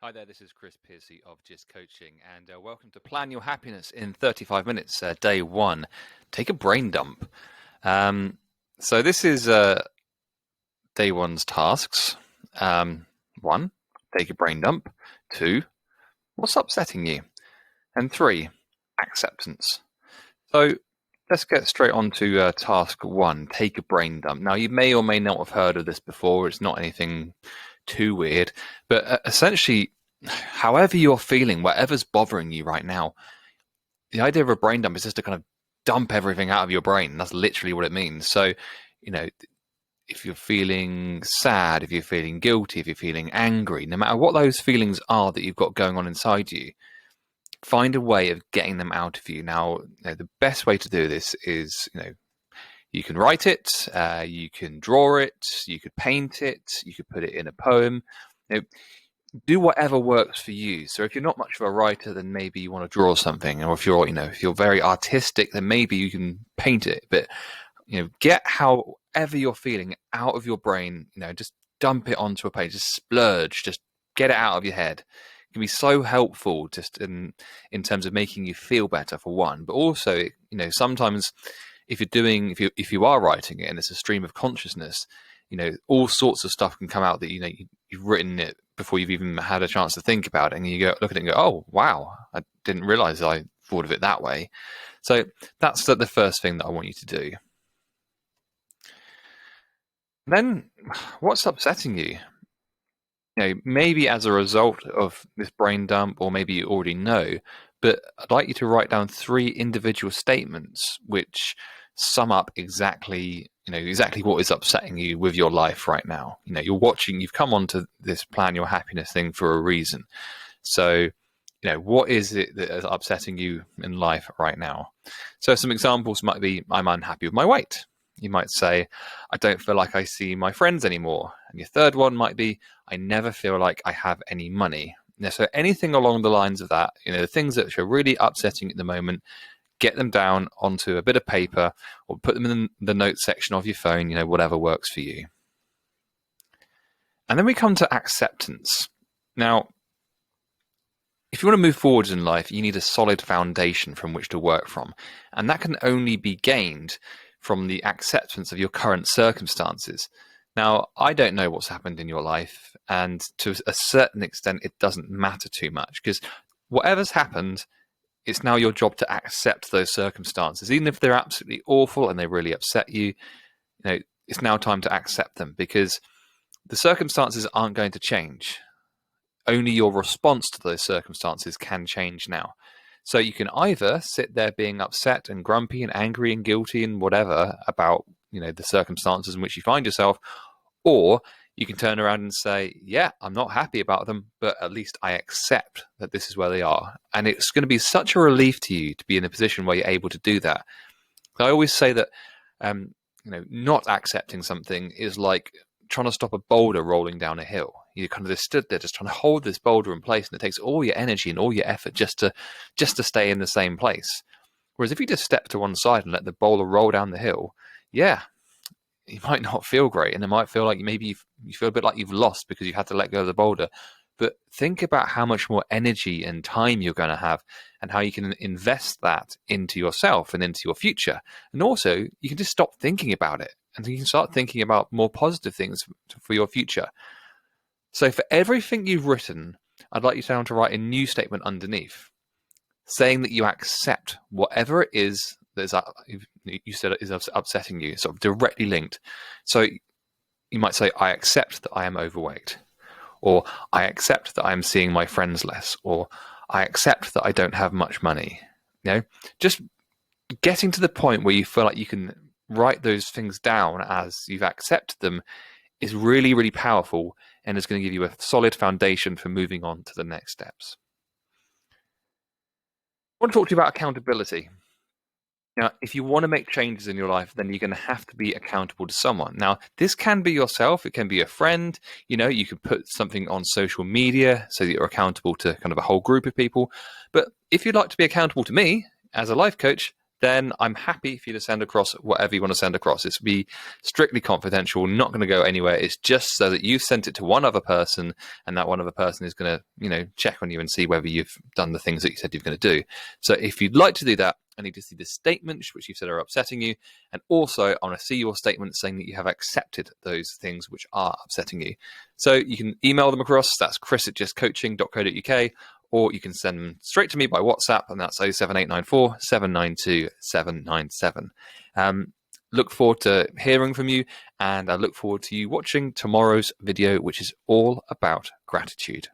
Hi there, this is Chris Piercy of Just Coaching, and welcome to Plan Your Happiness in 35 Minutes, day one. Take a brain dump. So this is day one's tasks. One, take a brain dump. Two, what's upsetting you? And three, acceptance. So let's get straight on to task one, take a brain dump. Now, you may or may not have heard of this before. It's not anything too weird, but essentially, however you're feeling, whatever's bothering you right now, the idea of a brain dump is just to kind of dump everything out of your brain. That's literally what it means. So, if you're feeling sad, if you're feeling guilty, if you're feeling angry, no matter what those feelings are that you've got going on inside you, find a way of getting them out of you. Now, the best way to do this is, you can write it, you can draw it, you could paint it, you could put it in a poem. Do whatever works for you. So if you're not much of a writer, then maybe you want to draw something, or if you're very artistic, then maybe you can paint it. But get however you're feeling out of your brain. Just dump it onto a page. Just splurge. Just get it out of your head. It can be so helpful, just in terms of making you feel better, for one. But also, sometimes if you are writing it and it's a stream of consciousness, all sorts of stuff can come out that you've written it before you've even had a chance to think about it, and you go look at it and go, oh wow, I didn't realize I thought of it that way. So that's the first thing that I want you to do. Then, what's upsetting you? Maybe as a result of this brain dump, or maybe you already know, but I'd like you to write down 3 individual statements which sum up exactly what is upsetting you with your life right now. You've come onto this Plan Your Happiness thing for a reason. So, what is it that is upsetting you in life right now? So some examples might be, I'm unhappy with my weight. You might say, I don't feel like I see my friends anymore. And your third one might be, I never feel like I have any money. So anything along the lines of that, the things that are really upsetting at the moment, get them down onto a bit of paper or put them in the notes section of your phone, whatever works for you. And then we come to acceptance. Now, if you want to move forwards in life, you need a solid foundation from which to work from. And that can only be gained from the acceptance of your current circumstances. Now, I don't know what's happened in your life, and to a certain extent, it doesn't matter too much, because whatever's happened, it's now your job to accept those circumstances. Even if they're absolutely awful and they really upset you, it's now time to accept them, because the circumstances aren't going to change. Only your response to those circumstances can change now. So you can either sit there being upset and grumpy and angry and guilty and whatever about, the circumstances in which you find yourself, or you can turn around and say, yeah, I'm not happy about them, but at least I accept that this is where they are. And it's going to be such a relief to you to be in a position where you're able to do that. I always say that, not accepting something is like trying to stop a boulder rolling down a hill. You kind of just stood there just trying to hold this boulder in place, and it takes all your energy and all your effort just to stay in the same place. Whereas if you just step to one side and let the boulder roll down the hill, yeah, you might not feel great, and it might feel like maybe you feel a bit like you've lost because you had to let go of the boulder. But think about how much more energy and time you're going to have, and how you can invest that into yourself and into your future. And also, you can just stop thinking about it, and you can start thinking about more positive things for your future. So for everything you've written, I'd like you to write a new statement underneath, saying that you accept whatever it is that you said is upsetting you, sort of directly linked. So you might say, I accept that I am overweight, or I accept that I am seeing my friends less, or I accept that I don't have much money. Just getting to the point where you feel like you can write those things down as you've accepted them is really, really powerful, and is going to give you a solid foundation for moving on to the next steps. I want to talk to you about accountability. Now, if you want to make changes in your life, then you're going to have to be accountable to someone. Now, this can be yourself. It can be a friend. You can put something on social media so that you're accountable to kind of a whole group of people. But if you'd like to be accountable to me as a life coach, then I'm happy for you to send across whatever you want to send across. It's be strictly confidential, not going to go anywhere. It's just so that you've sent it to one other person, and that one other person is going to, check on you and see whether you've done the things that you said you're going to do. So if you'd like to do that, I need to see the statements which you've said are upsetting you, and also I want to see your statement saying that you have accepted those things which are upsetting you. So you can email them across. That's chris@justcoaching.co.uk, or you can send them straight to me by WhatsApp, and that's 07894 792 797. Look forward to hearing from you, and I look forward to you watching tomorrow's video, which is all about gratitude.